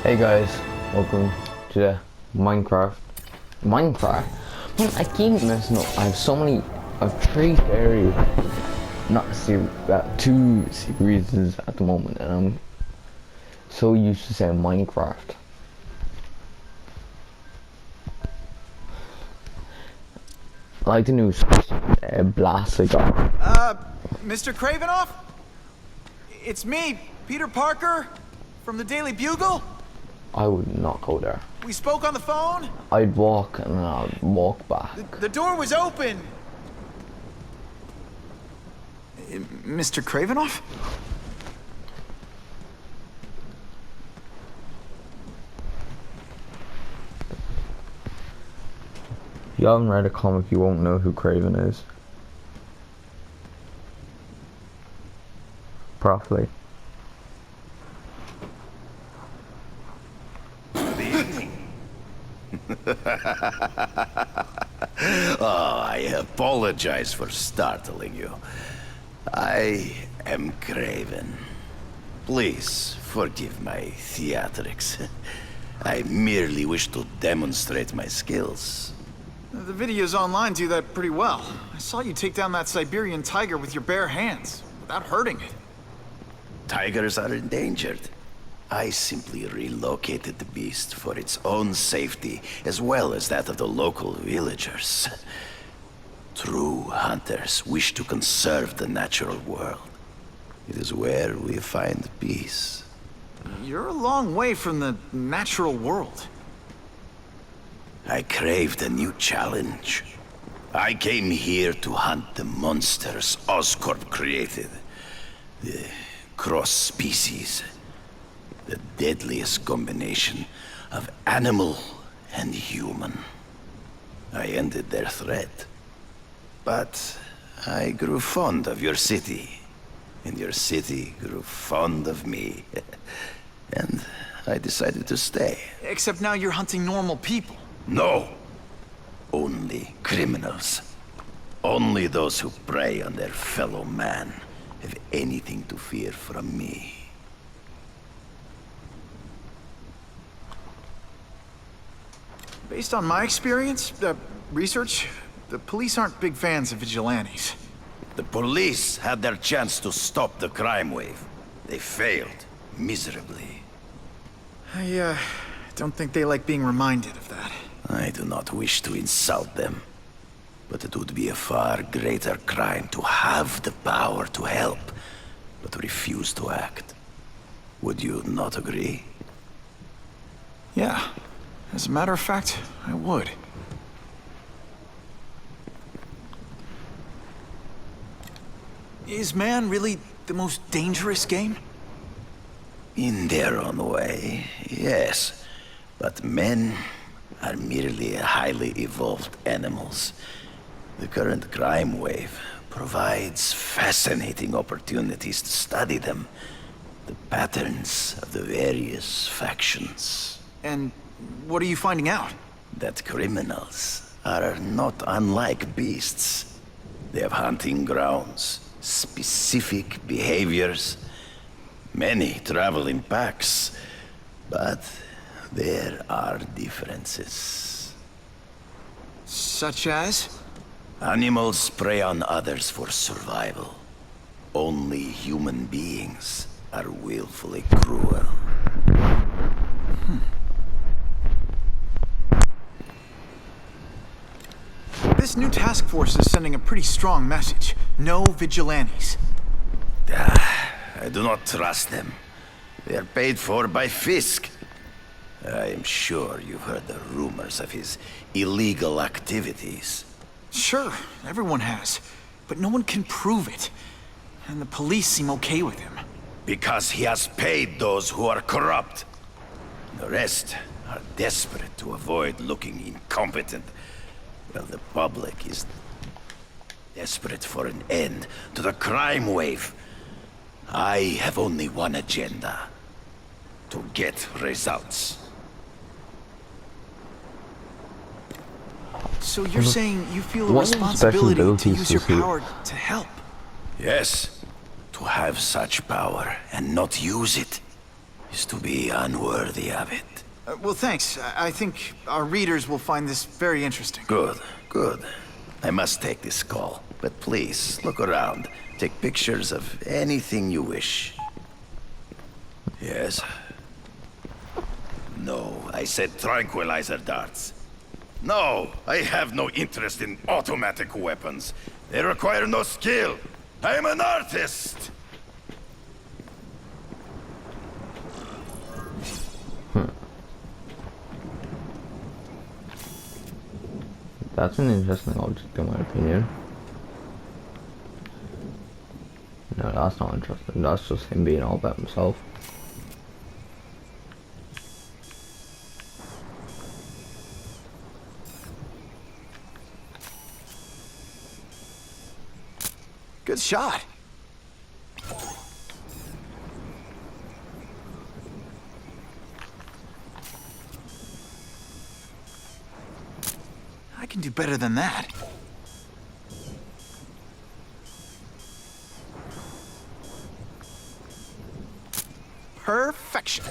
Hey guys, welcome to the Minecraft. Minecraft? Man, I keep messing up. I have so many. I've three series, not series, two series at the moment, and I'm so used to saying Minecraft. I like the new blast I got. Mr. Kravinoff? It's me, Peter Parker, from the Daily Bugle. I would not go there. We spoke on the phone. I'd walk and then I'd walk back. The door was open. Mr. Kravinoff? If you haven't read a comic, you won't know who Craven is. Properly. Oh, I apologize for startling you. I am Craven. Please forgive my theatrics. I merely wish to demonstrate my skills. The videos online do that pretty well. I saw you take down that Siberian tiger with your bare hands, without hurting it. Tigers are endangered. I simply relocated the beast for its own safety, as well as that of the local villagers. True hunters wish to conserve the natural world. It is where we find peace. You're a long way from the natural world. I craved a new challenge. I came here to hunt the monsters Oscorp created. The cross-species. The deadliest combination of animal and human. I ended their threat. But I grew fond of your city. And your city grew fond of me. And I decided to stay. Except now you're hunting normal people. No! Only criminals. Only those who prey on their fellow man have anything to fear from me. Based on my experience, research, the police aren't big fans of vigilantes. The police had their chance to stop the crime wave. They failed, miserably. I don't think they like being reminded of that. I do not wish to insult them, but it would be a far greater crime to have the power to help, but refuse to act. Would you not agree? Yeah. As a matter of fact, I would. Is man really the most dangerous game? In their own way, yes. But men are merely highly evolved animals. The current crime wave provides fascinating opportunities to study them. The patterns of the various factions. And what are you finding out? That criminals are not unlike beasts. They have hunting grounds, specific behaviors. Many travel in packs, but there are differences. Such as? Animals prey on others for survival. Only human beings are willfully cruel. This new task force is sending a pretty strong message. No vigilantes. I do not trust them. They are paid for by Fisk. I am sure you've heard the rumors of his illegal activities. Sure, everyone has. But no one can prove it. And the police seem okay with him. Because he has paid those who are corrupt. The rest are desperate to avoid looking incompetent. Well, the public is desperate for an end to the crime wave. I have only one agenda. To get results. So you're saying you feel a What special responsibility to abilities use your does he- power to help? Yes. To have such power and not use it. is to be unworthy of it. Well, thanks. I think our readers will find this very interesting. Good, good. I must take this call, but please, look around. Take pictures of anything you wish. Yes? No, I said tranquilizer darts. No, I have no interest in automatic weapons. They require no skill. I am an artist! That's an interesting object in my opinion. No, that's not interesting. That's just him being all about himself. Good shot. I can do better than that. Perfection.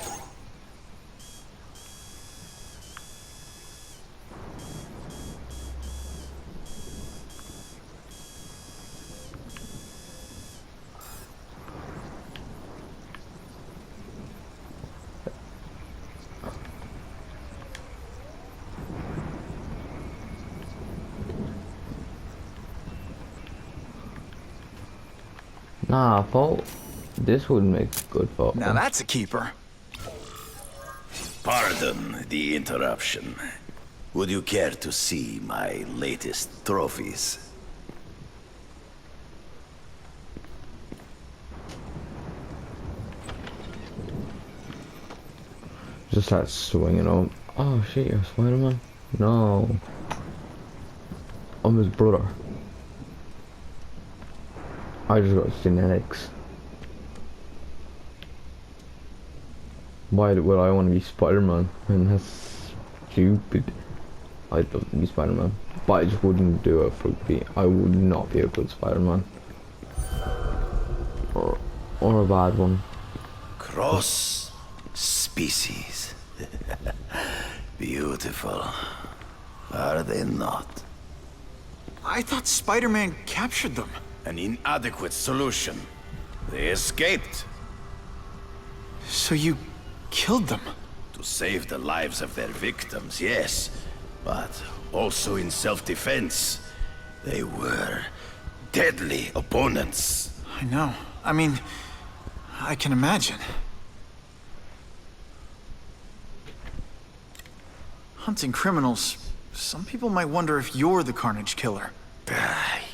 Nah, I thought this would make a good photo. Now that's a keeper. Pardon the interruption. Would you care to see my latest trophies? Just start swinging on. Oh shit, you're Spider-Man? No. I'm his brother. I just got genetics. Why would I want to be Spider-Man? And that's stupid. I'd love to be Spider-Man, but I just wouldn't do it for be. I would not be a good Spider-Man, or a bad one. Cross species. Beautiful. Are they not? I thought Spider-Man captured them. An inadequate solution. They escaped. So you killed them? To save the lives of their victims, yes. But also in self-defense. They were deadly opponents. I know. I mean, I can imagine. Hunting criminals. Some people might wonder if you're the Carnage Killer.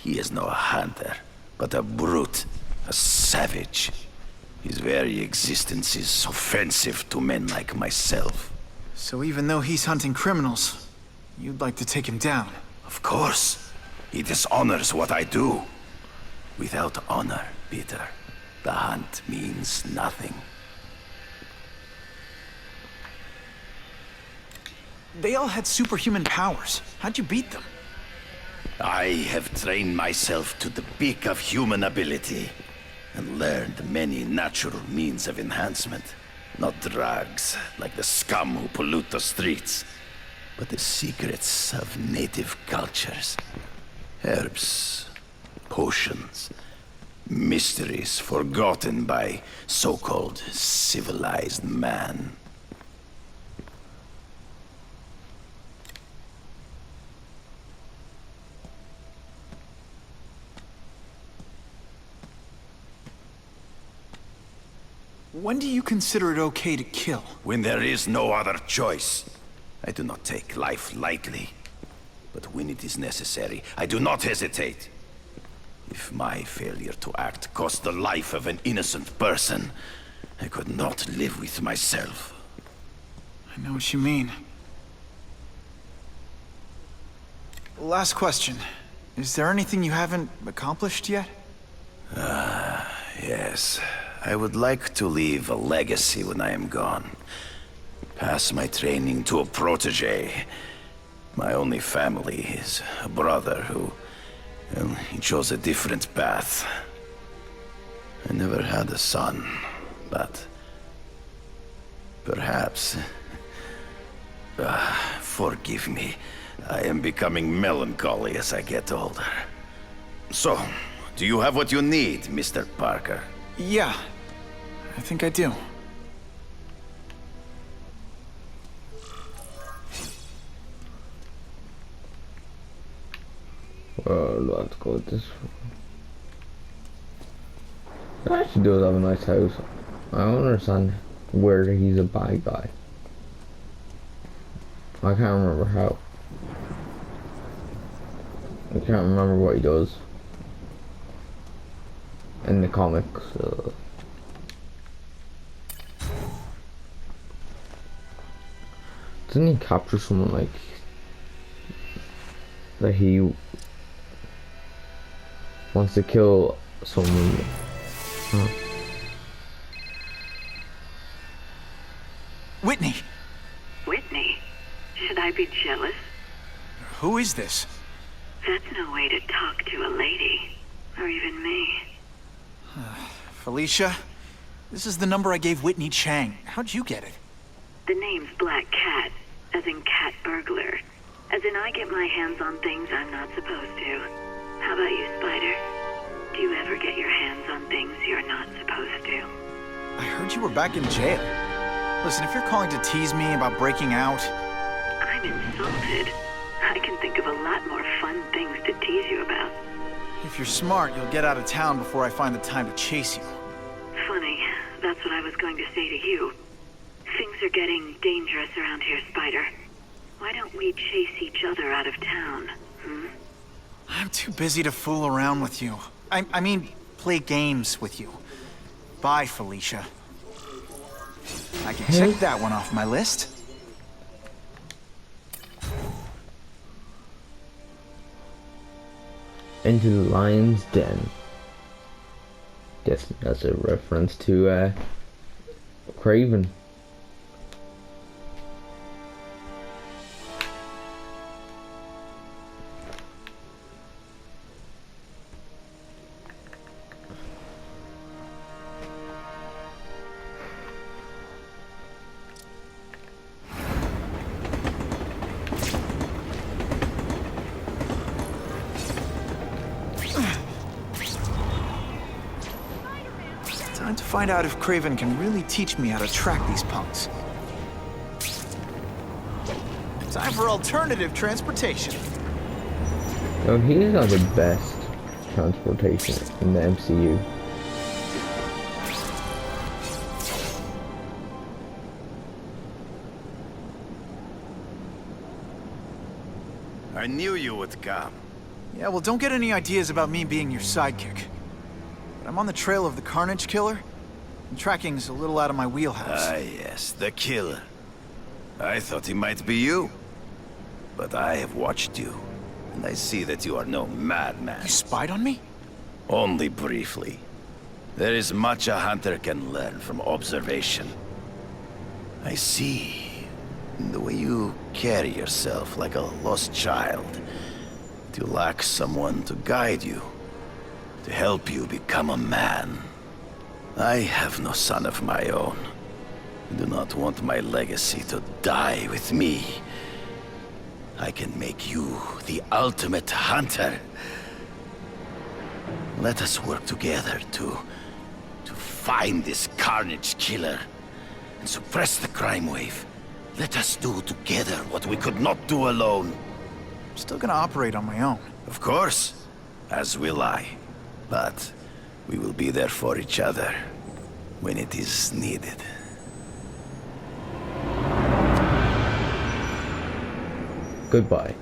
He is no hunter, but a brute, a savage. His very existence is offensive to men like myself. So even though he's hunting criminals, you'd like to take him down? Of course. He dishonors what I do. Without honor, Peter, the hunt means nothing. They all had superhuman powers. How'd you beat them? I have trained myself to the peak of human ability and learned many natural means of enhancement. Not drugs, like the scum who pollute the streets, but the secrets of native cultures. Herbs, potions, mysteries forgotten by so-called civilized man. When do you consider it okay to kill? When there is no other choice. I do not take life lightly. But when it is necessary, I do not hesitate. If my failure to act cost the life of an innocent person, I could not live with myself. I know what you mean. Last question. Is there anything you haven't accomplished yet? Yes. I would like to leave a legacy when I am gone. Pass my training to a protege. My only family is a brother who... well, he chose a different path. I never had a son, but... Perhaps. Forgive me. I am becoming melancholy as I get older. So, do you have what you need, Mr. Parker? Yeah, I think I do. Well, let's go with this one. He actually does have a nice house. I don't understand where he's a bad guy. I can't remember how. I can't remember what he does in the comics. Doesn't he capture someone like that he wants to kill someone? Huh. Whitney! Whitney? Should I be jealous? Who is this? That's no way to talk to a lady. Or even me. Felicia? This is the number I gave Whitney Chang. How'd you get it? The name's Black Cat, as in cat burglar. As in I get my hands on things I'm not supposed to. How about you, Spider? Do you ever get your hands on things you're not supposed to? I heard you were back in jail. Listen, if you're calling to tease me about breaking out... I'm insulted. I can think of a lot more fun things to tease you about. If you're smart, you'll get out of town before I find the time to chase you. Funny, that's what I was going to say to you. Things are getting dangerous around here, Spider. Why don't we chase each other out of town, hmm? I'm too busy to fool around with you. I mean, play games with you. Bye, Felicia. I can check that one off my list. Into the Lion's Den. Guess that's a reference to Craven. Time to find out if Craven can really teach me how to track these punks. Time for alternative transportation. No, he got the best transportation in the MCU. I knew you would come. Yeah, well, don't get any ideas about me being your sidekick. But I'm on the trail of the Carnage Killer, and tracking's a little out of my wheelhouse. Ah, yes, the killer. I thought he might be you. But I have watched you, and I see that you are no madman. You spied on me? Only briefly. There is much a hunter can learn from observation. I see in the way you carry yourself like a lost child. You lack someone to guide you, to help you become a man. I have no son of my own. I do not want my legacy to die with me. I can make you the ultimate hunter. Let us work together to find this Carnage Killer and suppress the crime wave. Let us do together what we could not do alone. I'm still gonna operate on my own. Of course, as will I. But we will be there for each other when it is needed. Goodbye.